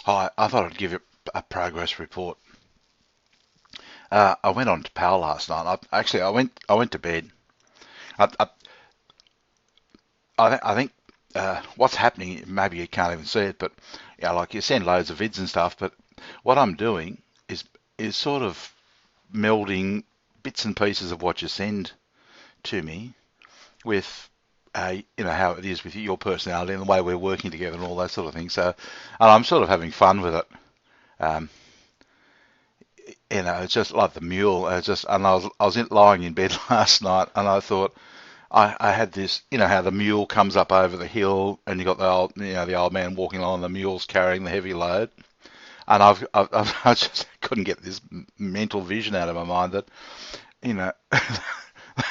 Hi, I thought I'd give you a progress report. I went on to PAL last night. I went to bed. I, I, I think what's happening, maybe you can't even see it, but like you send loads of vids and stuff. But what I'm doing is sort of melding bits and pieces of what you send to me with how it is with your personality and the way we're working together and all that sort of thing. So, and I'm sort of having fun with it. Um, it's just like the mule. And I was lying in bed last night, and I thought I had this, how the mule comes up over the hill, and you got the old man walking along, and the mule's carrying the heavy load, and I just couldn't get this mental vision out of my mind that you know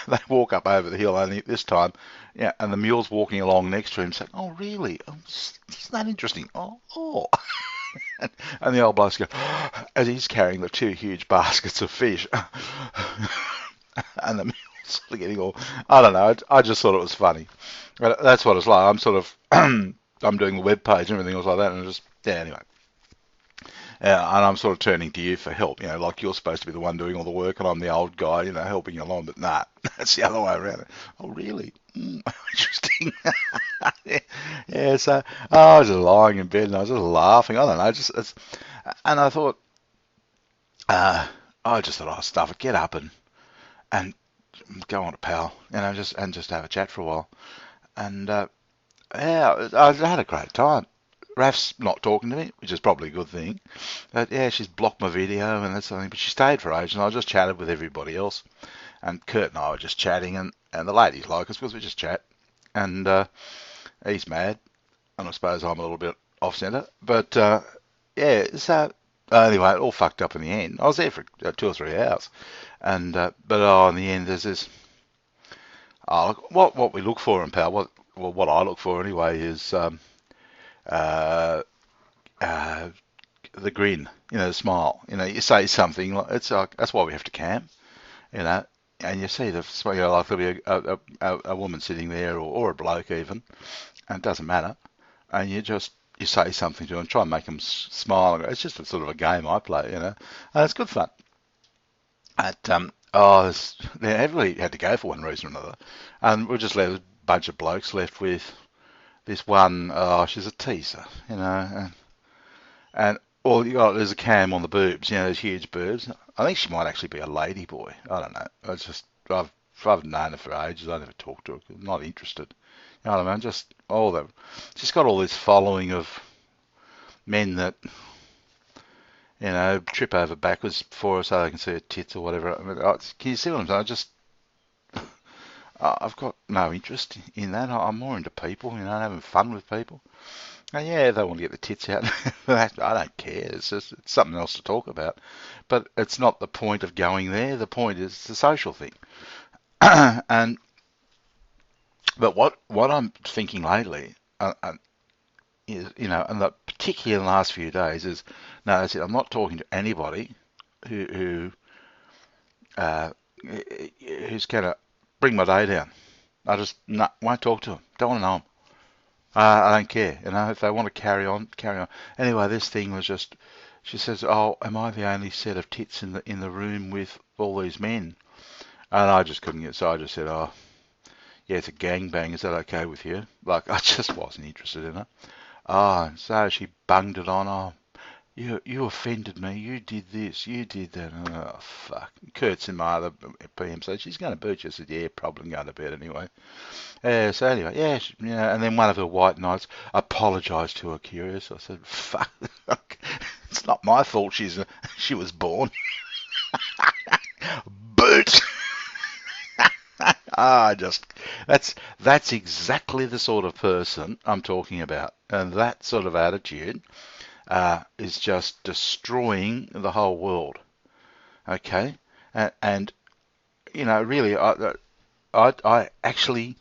they walk up over the hill, only this time, and the mule's walking along next to him, saying, "Oh, really? Oh, isn't that interesting? Oh." And the old bloke's going, as he's carrying the two huge baskets of fish, and the mule's sort of getting all, I don't know, I just thought it was funny. But that's what it's like. I'm sort of, I'm doing the web page and everything else like that, and just, yeah, anyway. And I'm sort of turning to you for help, like you're supposed to be the one doing all the work, and I'm the old guy, helping you along, but nah, that's the other way around. Oh, really? Interesting. Yeah, so I was just lying in bed and I was just laughing. I don't know, and I thought, I just thought, oh, stuff it, get up and go on to pal, just have a chat for a while. And yeah, I had a great time. Raf's not talking to me, which is probably a good thing. But yeah, she's blocked my video and that's something. But she stayed for ages, and I just chatted with everybody else. And Kurt and I were just chatting, and the ladies like us because we just chat. And he's mad, and I suppose I'm a little bit off centre. But yeah, so anyway, it all fucked up in the end. I was there for 2 or 3 hours, and but in the end, there's this. What we look for in power, what I look for anyway, is uh, uh, the grin, the smile. You say something, it's like that's why we have to camp, you know. And you see like there'll be a woman sitting there, or a bloke even, and it doesn't matter. And you say something to them, try and make them smile. It's just a sort of a game I play, and it's good fun. Everybody had to go for one reason or another, and we just left a bunch of blokes left with this one. Oh, she's a teaser, and all there's a cam on the boobs, those huge boobs. I think she might actually be a lady boy. I don't know. I've known her for ages. I never talked to her. I'm not interested. You know what I mean? Just all the she's got all this following of men that trip over backwards for her so they can see her tits or whatever. I mean, can you see what I'm saying? I've got no interest in that. I'm more into people, having fun with people. And yeah, they want to get the tits out. I don't care. It's something else to talk about. But it's not the point of going there. The point is the social thing. and but what I'm thinking lately, is and particularly in the last few days, is no, that's it. I'm not talking to anybody who uh, who's going to bring my day down. I just won't talk to them. Don't want to know them. I don't care. If they want to carry on, carry on. Anyway, this thing was just. She says, "Oh, am I the only set of tits in the room with all these men?" And I just couldn't get. So I just said, "Oh, yeah, it's a gangbang. Is that okay with you?" Like I just wasn't interested in it. Oh, so she bunged it on. Oh, you offended me. You did this. You did that. Oh, fuck. Kurt's in my other PM, so she's going to boot you. I said, yeah, problem. Go to bed anyway. So anyway, yeah, and then one of her white knights apologised to her curious. I said, fuck, it's not my fault she was born. Boot! Just that's exactly the sort of person I'm talking about, and that sort of attitude is just destroying the whole world. Okay, and really, I actually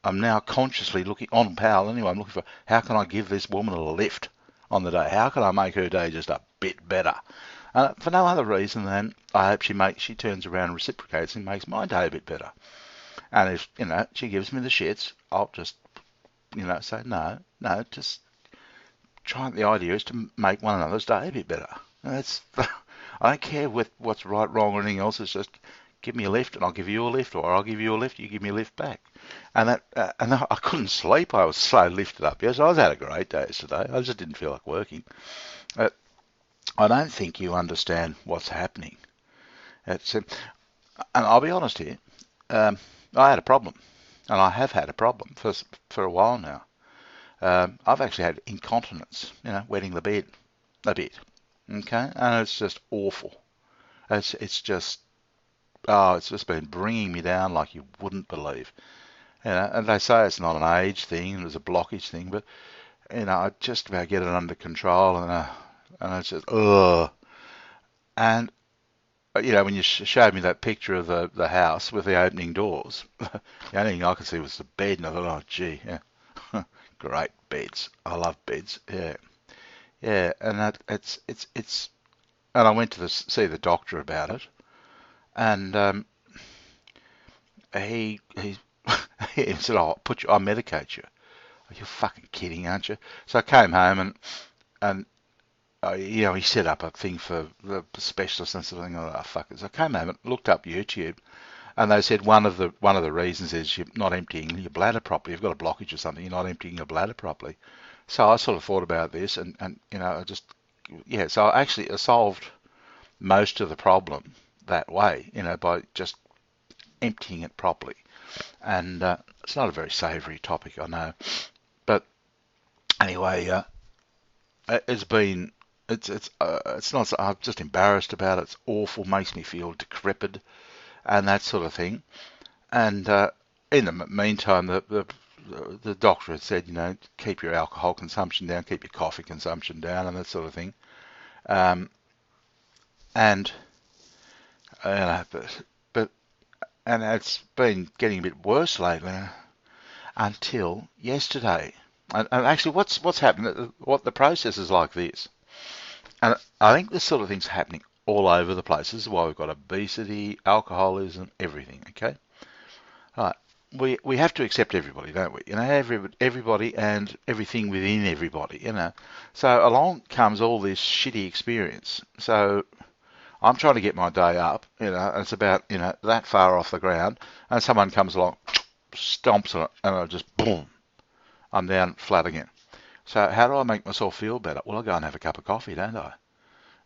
I'm now consciously looking on PAL anyway. I'm looking for how can I give this woman a lift on the day? How can I make her day just a bit better? For no other reason than I hope she turns around and reciprocates and makes my day a bit better. And if she gives me the shits, I'll just say no, just the idea is to make one another's day a bit better. And that's I don't care with what's right, wrong, or anything else. It's just give me a lift and I'll give you a lift, or I'll give you a lift, you give me a lift back. And I couldn't sleep. I was so lifted up. Yes, I was had a great day today. I just didn't feel like working. I don't think you understand what's happening. It's, and I'll be honest here. I had a problem, and I have had a problem for a while now. I've actually had incontinence, wetting the bed a bit. Okay, and it's just awful. It's just it's just been bringing me down like you wouldn't believe. And they say it's not an age thing, it was a blockage thing, but I just about get it under control, and it's just ugh. And when you showed me that picture of the house with the opening doors, the only thing I could see was the bed, and I thought, oh gee, yeah, great beds. I love beds. Yeah, yeah, and it's and I went to see the doctor about it, and he he said, "Oh, I'll medicate you." You're fucking kidding, aren't you? So I came home and he set up a thing for the specialist and sort of thing. Oh, fuck it. So I came home and looked up YouTube, and they said one of the reasons is you're not emptying your bladder properly. You've got a blockage or something. You're not emptying your bladder properly. So I sort of thought about this, and I just So I solved most of the problem that way, by just emptying it properly. And it's not a very savoury topic, I know, but anyway, it's not. I'm just embarrassed about it. It's awful. Makes me feel decrepit and that sort of thing. And in the meantime, the doctor had said, keep your alcohol consumption down, keep your coffee consumption down, and that sort of thing. And but and it's been getting a bit worse lately until yesterday. And actually, what's happened? What the process is like this, and I think this sort of thing's happening all over the place. This is why we've got obesity, alcoholism, everything. Okay, all right. We have to accept everybody, don't we? Everybody and everything within everybody. So along comes all this shitty experience. So I'm trying to get my day up. And it's about that far off the ground, and someone comes along, stomps on it, and I just boom. I'm down flat again. So how do I make myself feel better? Well, I go and have a cup of coffee, don't I?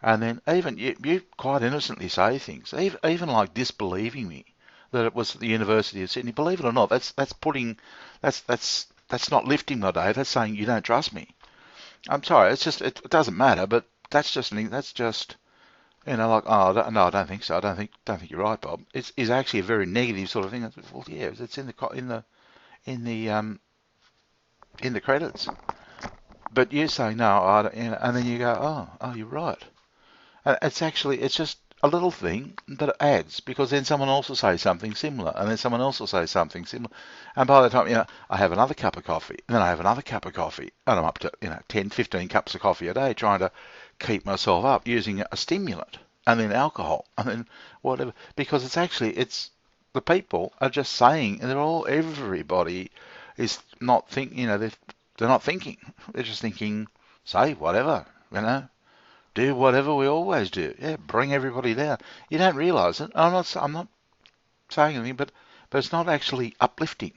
And then even you quite innocently say things, even like disbelieving me that it was at the University of Sydney. Believe it or not, that's not lifting my day. That's saying you don't trust me. I'm sorry. It's just it doesn't matter, but that's just like, oh no, I don't think so. I don't think you're right, Bob. It's actually a very negative sort of thing. Well, yeah, it's in the credits. But you say no, and then you go, oh, you're right. It's just a little thing that adds, because then someone else will say something similar, and then someone else will say something similar, and by the time I have another cup of coffee, and then I have another cup of coffee, and I'm up to 10, 15 cups of coffee a day, trying to keep myself up using a stimulant, and then alcohol, and then whatever, because it's the people are just saying, and everybody is not thinking, they're not thinking. They're just thinking, say whatever, do whatever we always do. Yeah, bring everybody down. You don't realise it. I'm not saying anything, but it's not actually uplifting.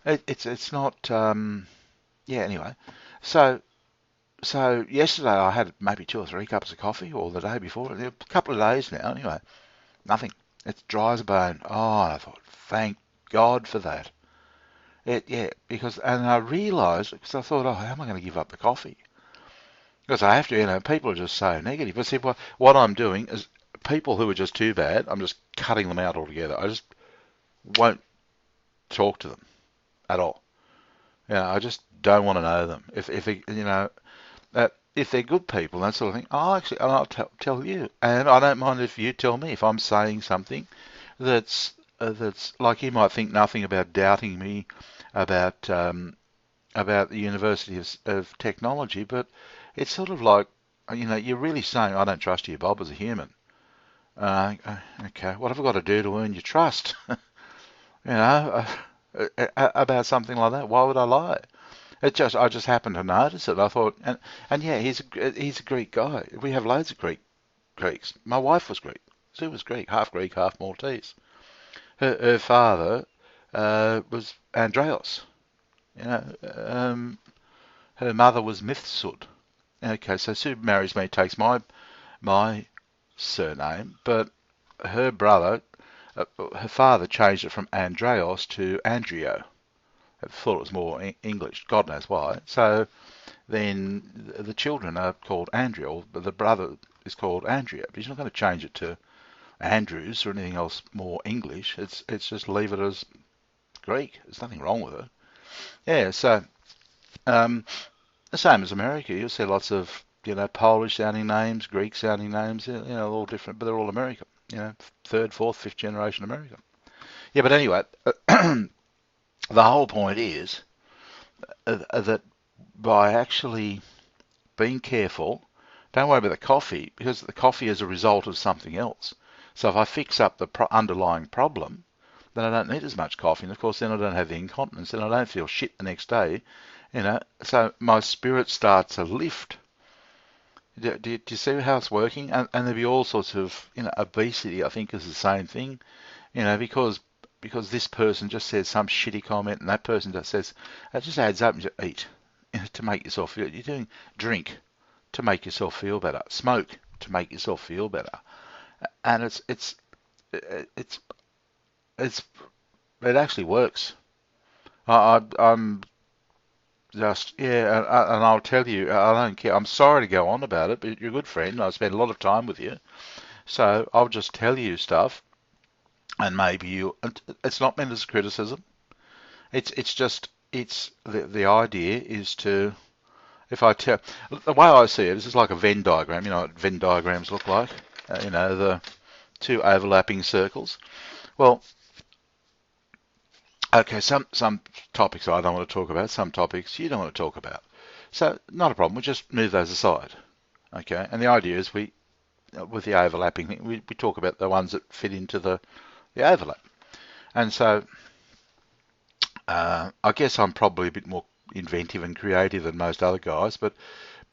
It's not. Yeah. Anyway, so yesterday I had maybe 2 or 3 cups of coffee, or the day before, a couple of days now. Anyway, nothing. It's dry as a bone. Oh, I thought, thank God for that. Because I realised, because I thought, how am I going to give up the coffee? Because I have to, people are just so negative. But see, what I'm doing is people who are just too bad, I'm just cutting them out altogether. I just won't talk to them at all. I just don't want to know them. If they, if they're good people, that sort of thing, I'll tell you. And I don't mind if you tell me if I'm saying something that's like, you might think nothing about doubting me about the University of Technology, but it's sort of like, you're really saying, I don't trust you, Bob, as a human. Okay, what have I got to do to earn your trust? About something like that. Why would I lie? I just happened to notice it. I thought, and yeah, he's a Greek guy. We have loads of Greeks. My wife was Greek. She was Greek, half Maltese. Her father was Andreos. You know, her mother was Mifsud. Okay, so Sue marries me, takes my surname, but her brother, her father changed it from Andreos to Andrio. I thought it was more English. God knows why. So then the children are called Andrew, but the brother is called Andrea. But he's not going to change it to Andrews or anything else more English. It's just leave it as Greek. There's nothing wrong with it. Yeah. So um, the same as America. You'll see lots of Polish sounding names, Greek sounding names. All different, but they're all American. Third, fourth, fifth generation American. Yeah. But anyway, the whole point is that by actually being careful. Don't worry about the coffee because the coffee is a result of something else. So if I fix up the underlying problem, then I don't need as much coffee. And of course, then I don't have the incontinence and I don't feel shit the next day. So my spirit starts to lift. Do you see how it's working? And there'll be all sorts of, obesity, I think, is the same thing. Because this person just says some shitty comment and that person just says, it just adds up and you eat to make yourself feel. You're doing drink to make yourself feel better, smoke to make yourself feel better, and it's it actually works. I'm just and I'll tell you, I don't care. I'm sorry to go on about it, but you're a good friend. I spend a lot of time with you, so I'll just tell you stuff, and maybe you. It's not meant as criticism. It's just the idea is to. If I tell, the way I see it, this is like a Venn diagram. You know what Venn diagrams look like? The two overlapping circles. Well, okay, some topics I don't want to talk about, some topics you don't want to talk about. So not a problem. We just move those aside. Okay, and the idea is with the overlapping thing, we talk about the ones that fit into the overlap. And so I guess I'm probably a bit more inventive and creative than most other guys, but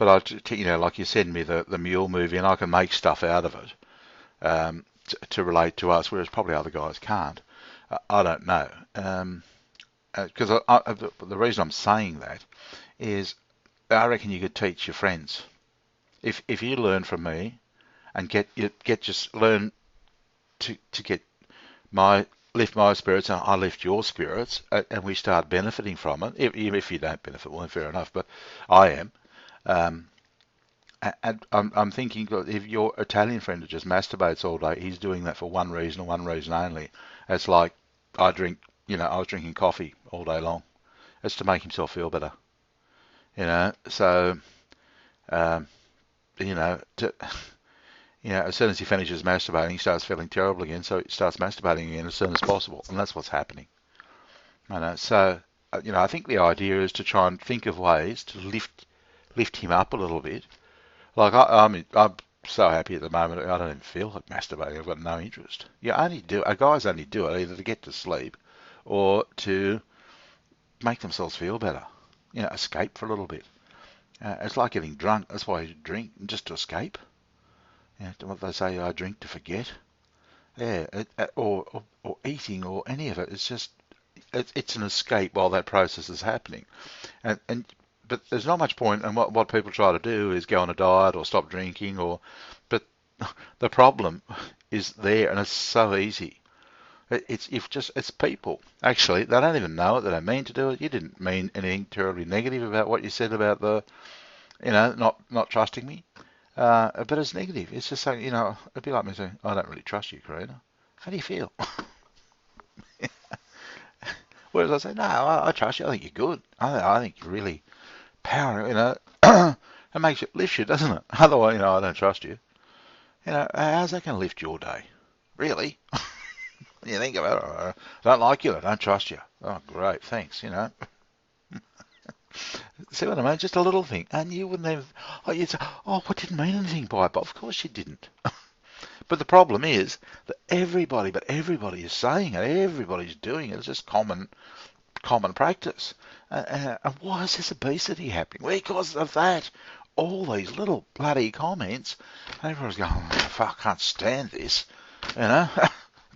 like you send me the mule movie and I can make stuff out of it to relate to us, whereas probably other guys can't. I don't know, because the reason I'm saying that is I reckon you could teach your friends if you learn from me and just learn to get lift my spirits and I lift your spirits and we start benefiting from it. Even if you don't benefit, well, fair enough, but I am. And I'm thinking if your Italian friend just masturbates all day, he's doing that for one reason and one reason only. It's like I was drinking coffee all day long. It's to make himself feel better. So, um, to, as soon as he finishes masturbating, he starts feeling terrible again, so he starts masturbating again as soon as possible, and that's what's happening. So, I think the idea is to try and think of ways to lift him up a little bit. Like I'm so happy at the moment, I don't even feel like masturbating. I've got no interest. Guys only do it either to get to sleep or to make themselves feel better. Escape for a little bit. It's like getting drunk. That's why you drink, just to escape. What they say, I drink to forget. Yeah, or eating or any of it. It's just it's an escape while that process is happening, but there's not much point. And what people try to do is go on a diet or stop drinking, but the problem is there, and it's so easy. It's people. Actually, they don't even know it. They don't mean to do it. You didn't mean anything terribly negative about what you said about not trusting me. But it's negative. It's just saying, it'd be like me saying, I don't really trust you, Karina. How do you feel? Whereas I say, no, I trust you. I think you're good. I think you're really power. It makes it lifts you, doesn't it? Otherwise, I don't trust you. How's that going to lift your day? Really? You think about it. I don't like you. I don't trust you. Oh, great. Thanks. See what I mean? Just a little thing. And you wouldn't have, you'd say, I didn't mean anything by it. But of course you didn't. But the problem is that everybody is saying it. Everybody's doing it. It's just common practice. And why is this obesity happening? Well, because of that. All these little bloody comments. And everyone's going, oh, fuck, I can't stand this. You know,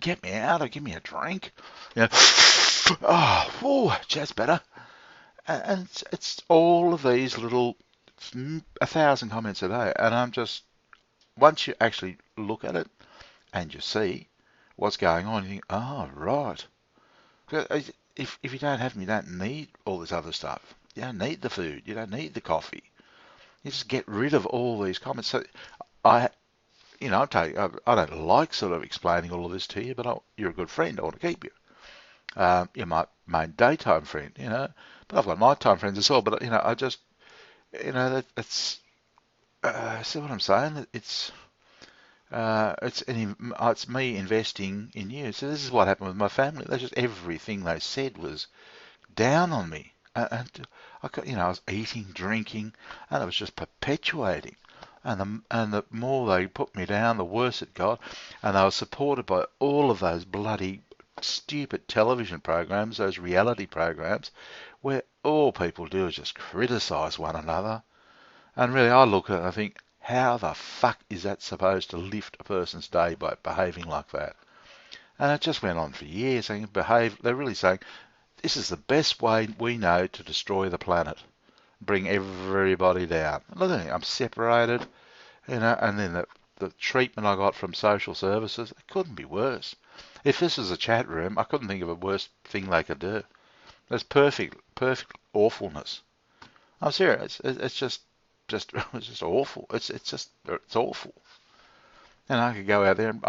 get me out or give me a drink. You know, oh, whew, that's better. And it's all of these little, 1,000 comments a day. And I'm just, once you actually look at it and you see what's going on, you think, oh, right. If you don't have them, you don't need all this other stuff. You don't need the food. You don't need the coffee. You just get rid of all these comments. So I, I don't like sort of explaining all of this to you, but you're a good friend. I want to keep you. You're my main daytime friend, but I've got nighttime friends as well. But I just, that's see what I'm saying? It's me investing in you. So this is what happened with my family. They just everything they said was down on me, and I was eating, drinking, and it was just perpetuating. And the more they put me down, the worse it got. And I was supported by all of those bloody stupid television programs, those reality programs, where all people do is just criticise one another. And really, I look at it and I think, how the fuck is that supposed to lift a person's day by behaving like that? And it just went on for years. They're really saying, this is the best way we know to destroy the planet. Bring everybody down. Look at me, I'm separated, and then the treatment I got from social services, it couldn't be worse. If this was a chat room, I couldn't think of a worse thing they could do. It's perfect awfulness. I'm serious. It's just it's just awful. It's awful. And I could go out there and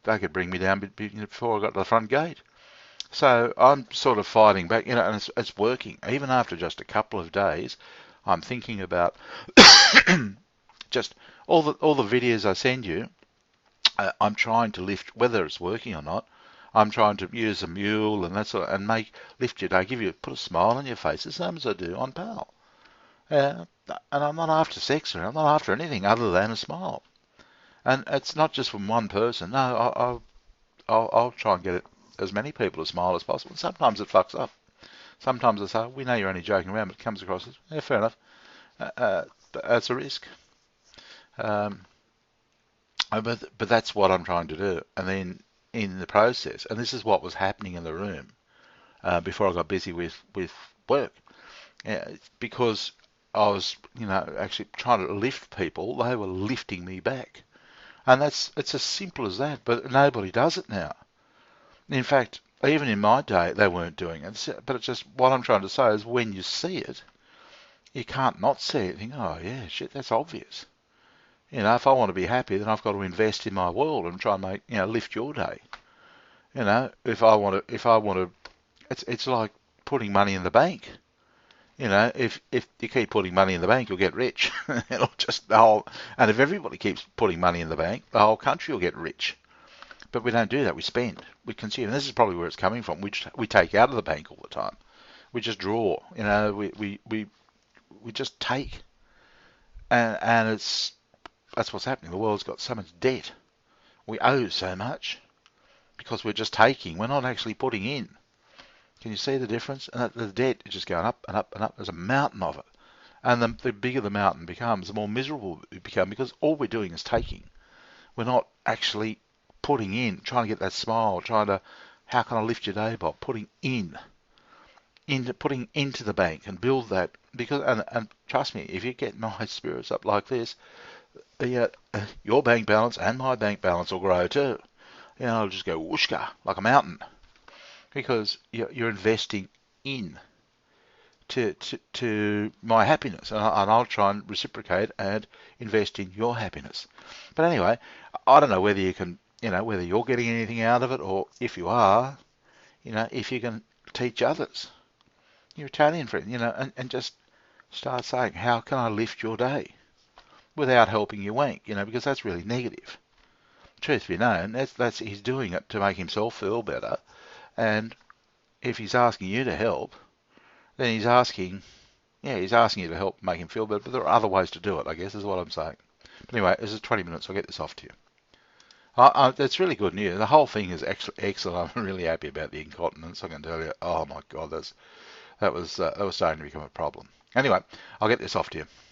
they could bring me down before I got to the front gate. So I'm sort of fighting back, and it's working. Even after just a couple of days, I'm thinking about just all the videos I send you. I'm trying to lift, whether it's working or not. I'm trying to use a mule and that sort of, and lift your day, put a smile on your face, the same as I do on Pal. And I'm not after sex or I'm not after anything other than a smile. And it's not just from one person. No, I'll try and get it as many people to smile as possible. Sometimes it fucks up. Sometimes I say, we know you're only joking around, but it comes across as, yeah, fair enough. That's a risk. But that's what I'm trying to do. And then in the process, and this is what was happening in the room before I got busy with work, because I was, actually trying to lift people, they were lifting me back. And it's as simple as that, but nobody does it now. In fact, even in my day, they weren't doing it. But it's just, what I'm trying to say is when you see it, you can't not see it. Think, oh yeah, shit, that's obvious. If I want to be happy, then I've got to invest in my world and try and make, lift your day. If I want to, it's like putting money in the bank. If you keep putting money in the bank, you'll get rich. It'll just and if everybody keeps putting money in the bank, the whole country will get rich. But we don't do that. We spend, we consume. And this is probably where it's coming from. We take out of the bank all the time. We just draw. We just take, and that's what's happening. The world's got so much debt. We owe so much because we're just taking. We're not actually putting in. Can you see the difference? And the debt is just going up and up and up. There's a mountain of it. And the bigger the mountain becomes, the more miserable we become because all we're doing is taking. We're not actually putting in, trying to get that smile, how can I lift your day, Bob? Putting into the bank and build that. And trust me, if you get my spirits up like this, your bank balance and my bank balance will grow too. It'll just go whooshka like a mountain because you're investing in to my happiness, and I'll try and reciprocate and invest in your happiness. But anyway, I don't know whether you can, whether you're getting anything out of it, or if you are, if you can teach others, your Italian friend, and just start saying, how can I lift your day without helping you wank, because that's really negative. Truth be known, he's doing it to make himself feel better, and if he's asking you to help, then he's asking you to help make him feel better, but there are other ways to do it, I guess, is what I'm saying. But anyway, this is 20 minutes, I'll get this off to you. That's really good news. The whole thing is excellent. I'm really happy about the incontinence, I can tell you. Oh my God, That was starting to become a problem. Anyway, I'll get this off to you.